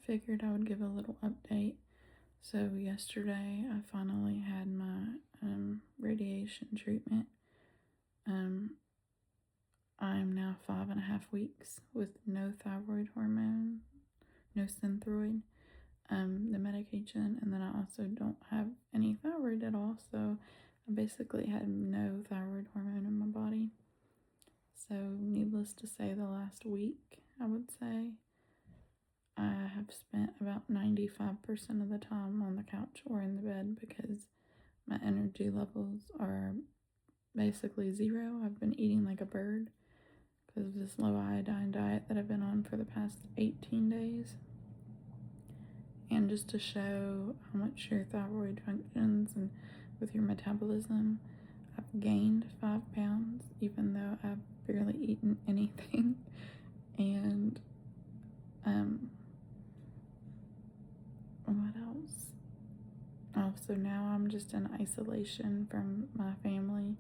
figured I would give a little update. So yesterday I finally had my radiation treatment. Um, I'm now 5.5 weeks with no thyroid hormone, no synthroid, the medication, and then I also don't have any thyroid at all. So I basically had no thyroid hormone in my body. So needless to say, the last week, I would say, I have spent about 95% of the time on the couch or in the bed because my energy levels are basically zero. I've been eating like a bird because of this low iodine diet that I've been on for the past 18 days. And just to show how much your thyroid functions and with your metabolism, I've gained 5 pounds even though I've barely eaten anything. And what else? Oh, so now I'm just in isolation from my family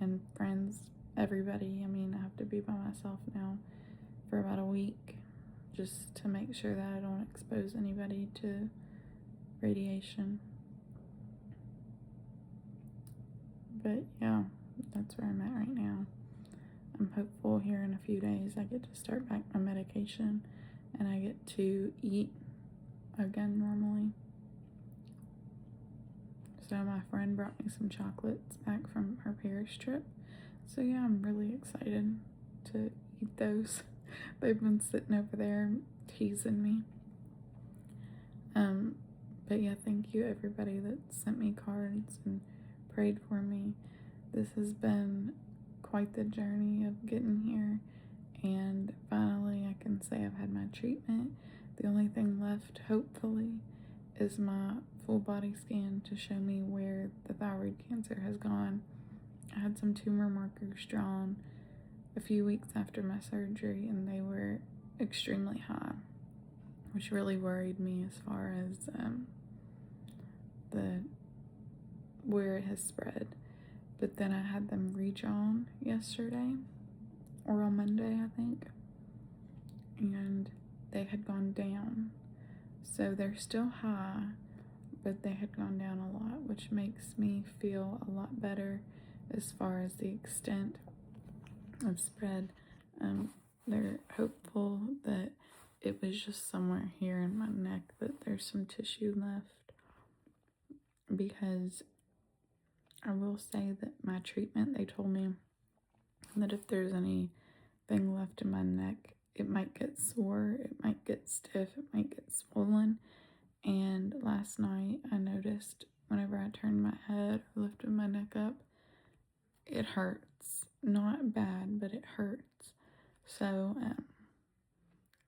and friends, everybody. I mean, I have to be by myself now for about a week just to make sure that I don't expose anybody to radiation. But yeah, that's where I'm at right now. I'm hopeful here in a few days I get to start back my medication and I get to eat again normally. So my friend brought me some chocolates back from her Paris trip. So yeah, I'm really excited to eat those. They've been sitting over there teasing me. But yeah, thank you everybody that sent me cards and prayed for me. This has been quite the journey of getting here, and finally I can say I've had my treatment. The only thing left, hopefully, is my full body scan to show me where the thyroid cancer has gone. I had some tumor markers drawn a few weeks after my surgery and they were extremely high, which really worried me as far as where it has spread. But then I had them redrawn yesterday or on Monday, I think, and they had gone down. So they're still high, but they had gone down a lot, which makes me feel a lot better as far as the extent of spread. They're hopeful that it was just somewhere here in my neck that there's some tissue left, because I will say that my treatment, they told me that if there's anything left in my neck, it might get sore, it might get stiff, it might get swollen. And last night I noticed whenever I turned my head or lifted my neck up, it hurts. Not bad, but it hurts. So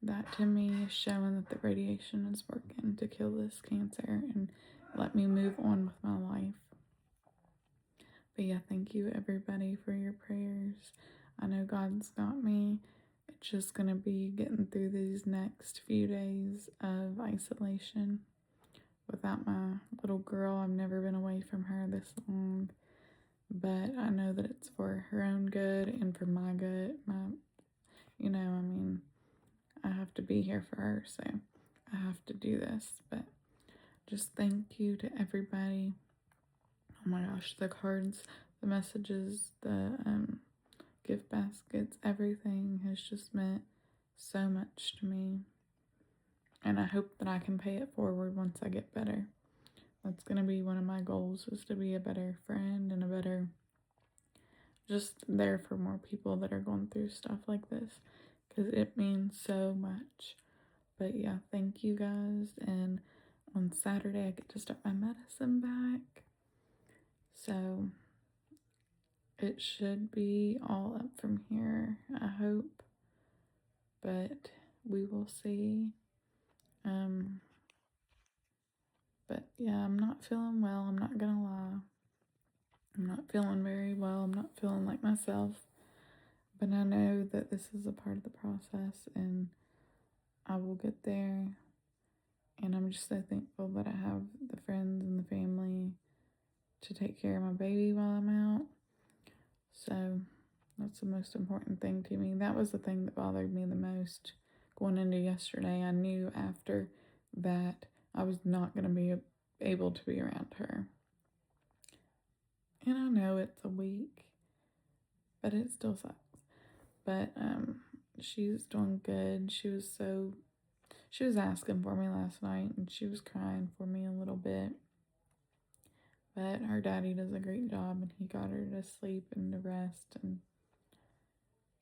that to me is showing that the radiation is working to kill this cancer and let me move on with my life. But yeah, thank you everybody for your prayers. I know God's got me. It's just going to be getting through these next few days of isolation without my little girl. I've never been away from her this long, but I know that it's for her own good and for my good. I have to be here for her, so I have to do this. But just thank you to everybody. Oh my gosh, the cards, the messages, the gift baskets, everything has just meant so much to me. And I hope that I can pay it forward once I get better. That's going to be one of my goals, is to be a better friend and a better, just there for more people that are going through stuff like this, because it means so much. But yeah, thank you guys. And on Saturday I get to start my medicine back, so it should be all up from here, I hope, but we will see. But yeah, I'm not feeling well, I'm not gonna lie. I'm not feeling very well, I'm not feeling like myself, but I know that this is a part of the process and I will get there. And I'm just so thankful that I have the friends and the family to take care of my baby while I'm out. So that's the most important thing to me. That was the thing that bothered me the most going into yesterday. I knew after that I was not going to be able to be around her. And I know it's a week, but it still sucks. But she's doing good. She was asking for me last night, and she was crying for me a little bit. But her daddy does a great job, and he got her to sleep and to rest, and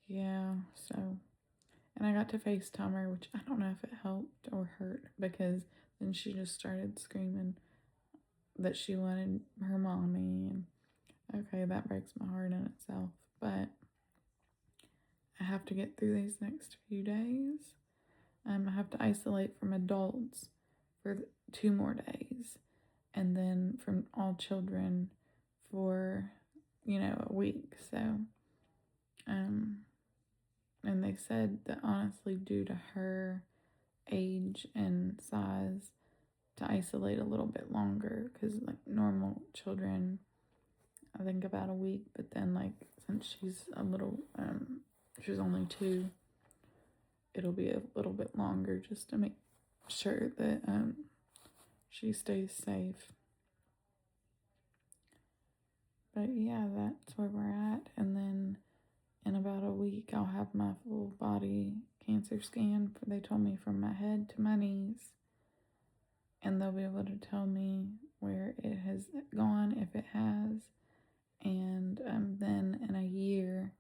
yeah, so. And I got to FaceTime her, which I don't know if it helped or hurt, because then she just started screaming that she wanted her mommy, and okay, that breaks my heart in itself, but I have to get through these next few days. I have to isolate from adults for 2 more days, and then from all children for, a week. So, and they said that honestly, due to her age and size, to isolate a little bit longer, because like normal children, I think about a week, but then like since she's a little, she's only 2, it'll be a little bit longer just to make sure that she stays safe. But yeah, that's where we're at. And then in about a week, I'll have my full body cancer scan. They told me from my head to my knees. And they'll be able to tell me where it has gone, if it has. And then in a year,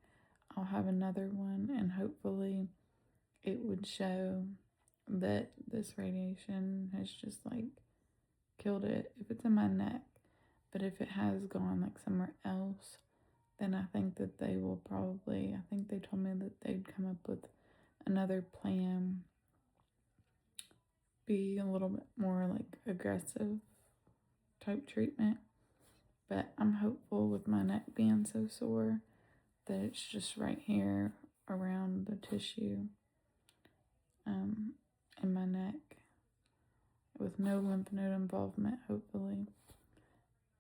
I'll have another one. And hopefully it would show that this radiation has just like killed it if it's in my neck. But if it has gone like somewhere else, then I think that they will probably, I think they told me that they'd come up with another plan, be a little bit more like aggressive type treatment. But I'm hopeful with my neck being so sore that it's just right here around the tissue in my neck with no lymph node involvement, hopefully.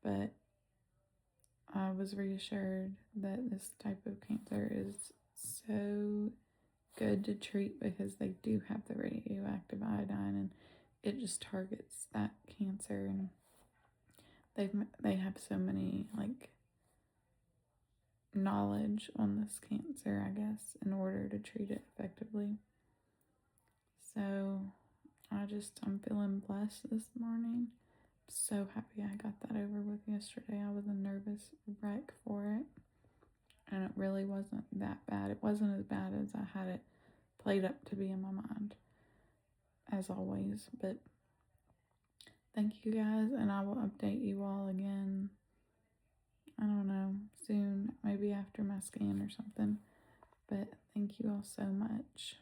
But I was reassured that this type of cancer is so good to treat because they do have the radioactive iodine, and it just targets that cancer, and they have so many like knowledge on this cancer, I guess, in order to treat it effectively. So I'm feeling blessed this morning. So happy I got that over with yesterday. I was a nervous wreck for it, and it really wasn't that bad. It wasn't as bad as I had it played up to be in my mind, as always. But thank you guys, and I will update you all again, I don't know, soon, maybe after my scan or something. But thank you all so much.